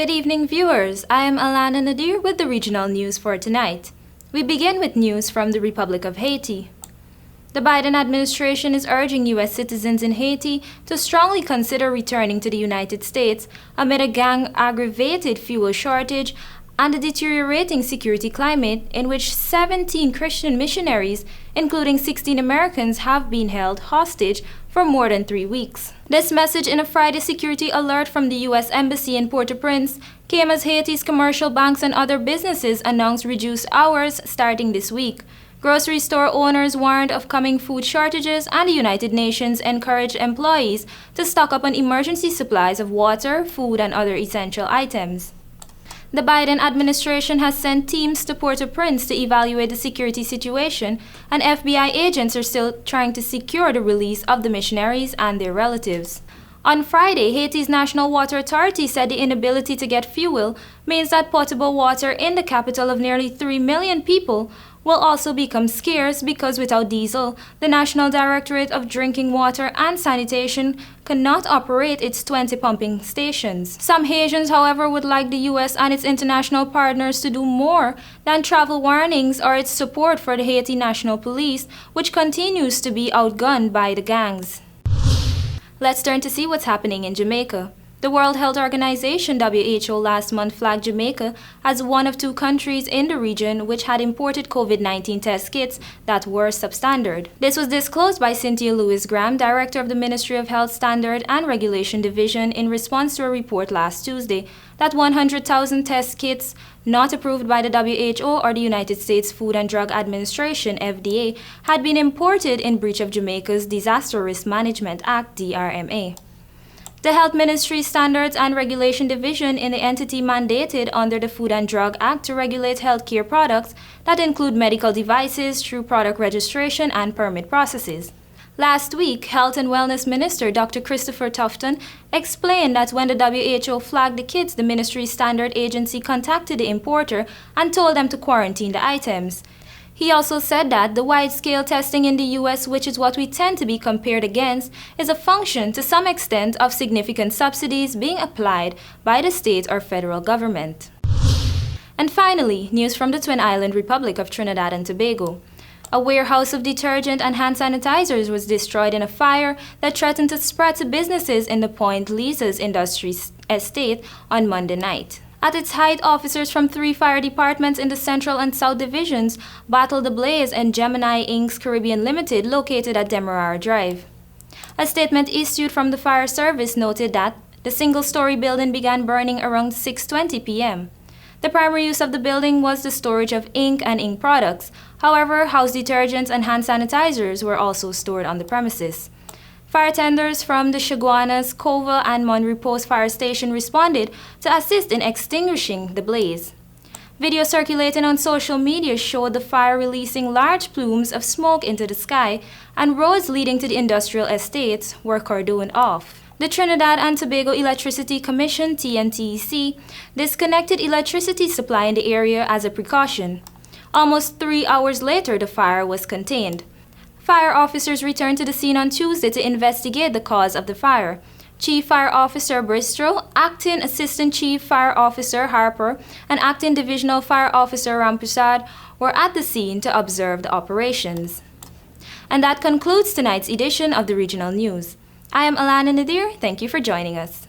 Good evening, viewers. I am ALANA NADIR with the regional news for tonight. We begin with news from the Republic of Haiti. The Biden administration is urging U.S. citizens in Haiti to strongly consider returning to the United States amid a gang-aggravated fuel shortage and a deteriorating security climate in which 17 Christian missionaries, including 16 Americans, have been held hostage for more than 3 weeks. This message in a Friday security alert from the U.S. Embassy in Port-au-Prince came as Haiti's commercial banks and other businesses announced reduced hours starting this week. Grocery store owners warned of coming food shortages, and the United Nations encouraged employees to stock up on emergency supplies of water, food, and other essential items. The Biden administration has sent teams to Port-au-Prince to evaluate the security situation, and FBI agents are still trying to secure the release of the missionaries and their relatives. On Friday, Haiti's National Water Authority said the inability to get fuel means that potable water in the capital of nearly 3 million people will also become scarce because without diesel, the National Directorate of Drinking Water and Sanitation cannot operate its 20 pumping stations. Some Haitians, however, would like the U.S. and its international partners to do more than travel warnings or its support for the Haiti National Police, which continues to be outgunned by the gangs. Let's turn to see what's happening in Jamaica. The World Health Organization (WHO) last month flagged Jamaica as one of 2 countries in the region which had imported COVID-19 test kits that were substandard. This was disclosed by Cynthia Lewis-Graham, Director of the Ministry of Health Standard and Regulation Division, in response to a report last Tuesday that 100,000 test kits not approved by the WHO or the United States Food and Drug Administration (FDA) had been imported in breach of Jamaica's Disaster Risk Management Act (DRMA). The Health Ministry Standards and Regulation Division in the entity mandated under the Food and Drug Act to regulate healthcare products that include medical devices through product registration and permit processes. Last week, Health and Wellness Minister Dr. Christopher Tufton explained that when the WHO flagged the kits, the ministry's standard agency contacted the importer and told them to quarantine the items. He also said that the wide-scale testing in the U.S., which is what we tend to be compared against, is a function to some extent of significant subsidies being applied by the state or federal government. And finally, news from the Twin Island Republic of Trinidad and Tobago. A warehouse of detergent and hand sanitizers was destroyed in a fire that threatened to spread to businesses in the Point Lisa's Industries estate on Monday night. At its height, officers from 3 fire departments in the Central and South Divisions battled the blaze in Gemini Inc.'s Caribbean Limited, located at Demerara Drive. A statement issued from the fire service noted that the single-story building began burning around 6:20 p.m. The primary use of the building was the storage of ink and ink products. However, house detergents and hand sanitizers were also stored on the premises. Fire tenders from the Chaguanas, Cova, and Monterey Post Fire Station responded to assist in extinguishing the blaze. Video circulating on social media showed the fire releasing large plumes of smoke into the sky, and roads leading to the industrial estates were cordoned off. The Trinidad and Tobago Electricity Commission (TNTEC) disconnected electricity supply in the area as a precaution. Almost 3 hours later, the fire was contained. Fire officers returned to the scene on Tuesday to investigate the cause of the fire. Chief Fire Officer Bristow, Acting Assistant Chief Fire Officer Harper, and Acting Divisional Fire Officer Ramprasad were at the scene to observe the operations. And that concludes tonight's edition of the Regional News. I am ALANA NADIR. Thank you for joining us.